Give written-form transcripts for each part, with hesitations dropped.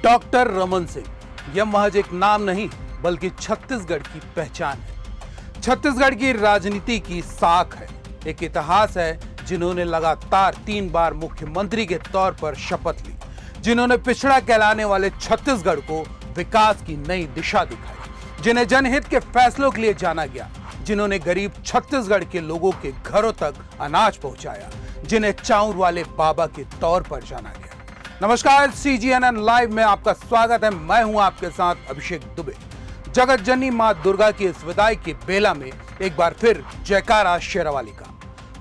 Doctor Raman Singh, यह महज एक नाम नहीं बल्कि छत्तीसगढ़ की पहचान है। छत्तीसगढ़ की राजनीति की साख है, एक इतिहास है। जिन्होंने लगातार 3 बार मुख्यमंत्री के तौर पर शपथ ली, जिन्होंने पिछड़ा कहलाने वाले छत्तीसगढ़ को विकास की नई दिशा दिखाई, जिन्हें जनहित के फैसलों के लिए जाना गया, जिन्होंने गरीब छत्तीसगढ़ के लोगों के घरों तक अनाज पहुंचाया, जिन्हें चाउर वाले बाबा के तौर पर जाना गया। नमस्कार, CGNN लाइव में आपका स्वागत है। मैं हूं आपके साथ अभिषेक दुबे। जगत जननी मां दुर्गा की इस विदाई की बेला में एक बार फिर जयकारा शेरावाली का।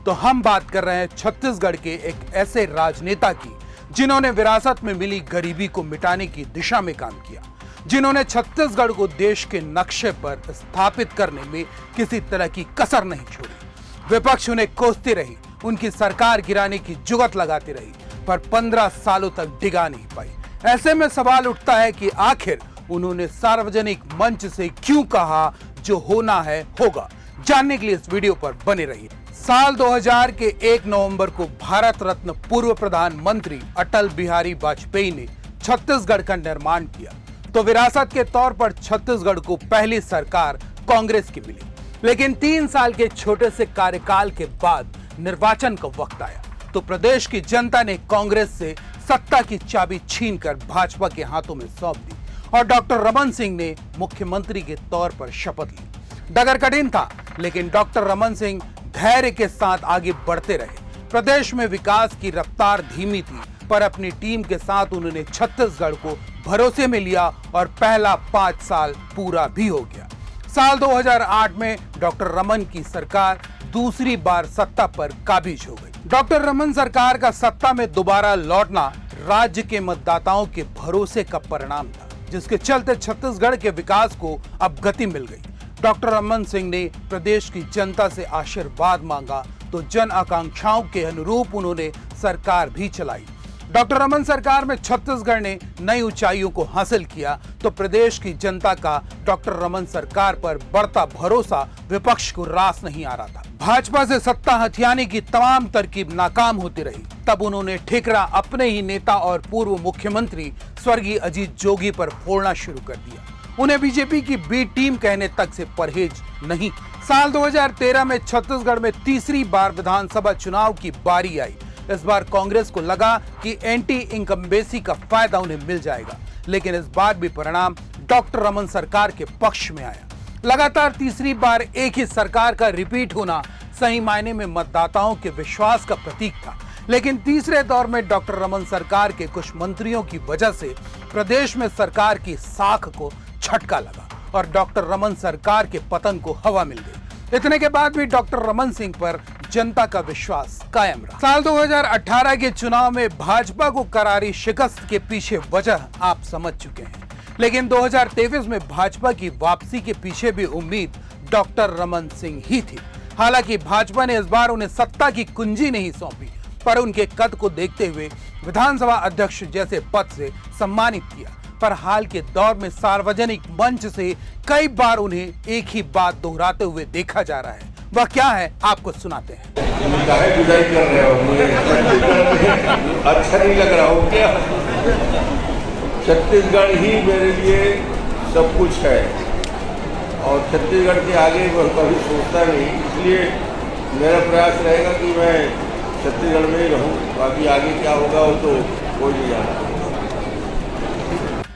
तो हम बात कर रहे हैं छत्तीसगढ़ के एक ऐसे राजनेता की जिन्होंने विरासत में मिली गरीबी को मिटाने की दिशा में काम किया, जिन्होंने छत्तीसगढ़ को देश के नक्शे पर स्थापित करने में किसी तरह की कसर नहीं छोड़ी। विपक्ष उन्हें कोसती रही, उनकी सरकार गिराने की जुगत लगाती रही, पर 15 सालों तक डिगा नहीं पाई। ऐसे में सवाल उठता है कि आखिर उन्होंने सार्वजनिक मंच से क्यों कहा जो होना है होगा। जानने के लिए इस वीडियो पर बने रहिए। साल 2000 के 1 नवंबर को भारत रत्न पूर्व प्रधानमंत्री अटल बिहारी वाजपेयी ने छत्तीसगढ़ का निर्माण किया, तो विरासत के तौर पर छत्तीसगढ़ को पहली सरकार कांग्रेस की मिली। लेकिन 3 साल के छोटे से कार्यकाल के बाद निर्वाचन का वक्त आया, तो प्रदेश की जनता ने कांग्रेस से सत्ता की चाबी छीनकर भाजपा के हाथों में सौंप दी और डॉक्टर रमन सिंह ने मुख्यमंत्री के तौर पर शपथ ली। डगर कठिन था, लेकिन डॉक्टर रमन सिंह धैर्य के साथ आगे बढ़ते रहे। प्रदेश में विकास की रफ्तार धीमी थी, पर अपनी टीम के साथ उन्होंने छत्तीसगढ़ को भरोसे में लिया और पहला 5 साल पूरा भी हो गया। साल 2008 में डॉक्टर रमन की सरकार दूसरी बार सत्ता पर काबिज हो गई। डॉक्टर रमन सरकार का सत्ता में दोबारा लौटना राज्य के मतदाताओं के भरोसे का परिणाम था, जिसके चलते छत्तीसगढ़ के विकास को अब गति मिल गई। डॉक्टर रमन सिंह ने प्रदेश की जनता से आशीर्वाद मांगा, तो जन आकांक्षाओं के अनुरूप उन्होंने सरकार भी चलाई। डॉक्टर रमन सरकार में छत्तीसगढ़ ने नई ऊंचाइयों को हासिल किया, तो प्रदेश की जनता का डॉक्टर रमन सरकार पर बढ़ता भरोसा विपक्ष को रास नहीं आ रहा था। भाजपा से सत्ता हथियाने की तमाम तरकीब नाकाम होती रही। तब उन्होंने ठिकरा अपने ही नेता और पूर्व मुख्यमंत्री स्वर्गीय अजीत जोगी पर फोड़ना शुरू कर दिया। उन्हें बीजेपी की बी टीम कहने तक से परहेज नहीं। साल 2013 में छत्तीसगढ़ में तीसरी बार विधानसभा चुनाव की बारी आई। इस बार कांग्रेस को लगा कि एंटी इनकम्बेंसी का फायदा उन्हें मिल जाएगा, लेकिन इस बार भी परिणाम डॉक्टर रमन सरकार के पक्ष में आया। लगातार तीसरी बार एक ही सरकार का रिपीट होना सही मायने में मतदाताओं के विश्वास का प्रतीक था, लेकिन तीसरे दौर में डॉक्टर रमन सरकार के कुछ मंत्रियों की वजह से प्रदेश में सरकार की साख को झटका लगा और डॉक्टर रमन सरकार के पतन को हवा मिल गई। इतने के बाद भी डॉक्टर रमन सिंह पर जनता का विश्वास कायम रहा। साल 2018 के चुनाव में भाजपा को करारी शिकस्त के पीछे वजह आप समझ चुके हैं, लेकिन 2023 में भाजपा की वापसी के पीछे भी उम्मीद डॉक्टर रमन सिंह ही थी। हालांकि भाजपा ने इस बार उन्हें सत्ता की कुंजी नहीं सौंपी, पर उनके कद को देखते हुए विधानसभा अध्यक्ष जैसे पद से सम्मानित किया। पर हाल के दौर में सार्वजनिक मंच से कई बार उन्हें एक ही बात दोहराते हुए देखा जा रहा है। वह क्या है, आपको सुनाते हैं। जुदाई कर रहे हो, मुझे अच्छा नहीं लग रहा हो क्या? छत्तीसगढ़ ही मेरे लिए सब कुछ है और छत्तीसगढ़ के आगे मैं कभी सोचता नहीं, इसलिए मेरा प्रयास रहेगा कि मैं छत्तीसगढ़ में ही रहूं। बाकी आगे क्या होगा वो तो कोई नहीं जानता।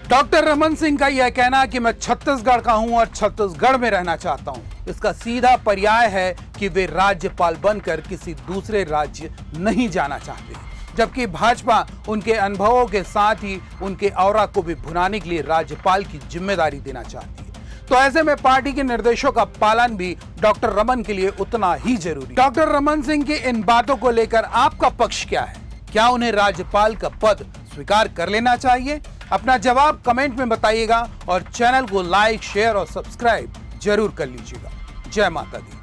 डॉक्टर रमन सिंह का यह कहना कि मैं छत्तीसगढ़ का हूं और छत्तीसगढ़ में रहना चाहता हूं, इसका सीधा पर्याय है कि वे राज्यपाल बनकर किसी दूसरे राज्य नहीं जाना चाहते, जबकि भाजपा उनके अनुभवों के साथ ही उनके औरा को भी भुनाने के लिए राज्यपाल की जिम्मेदारी देना चाहती है। तो ऐसे में पार्टी के निर्देशों का पालन भी डॉक्टर रमन के लिए उतना ही जरूरी। डॉक्टर रमन सिंह की इन बातों को लेकर आपका पक्ष क्या है? क्या उन्हें राज्यपाल का पद स्वीकार कर लेना चाहिए? अपना जवाब कमेंट में बताइएगा और चैनल को लाइक, शेयर और सब्सक्राइब जरूर कर लीजिएगा। जय माता दी।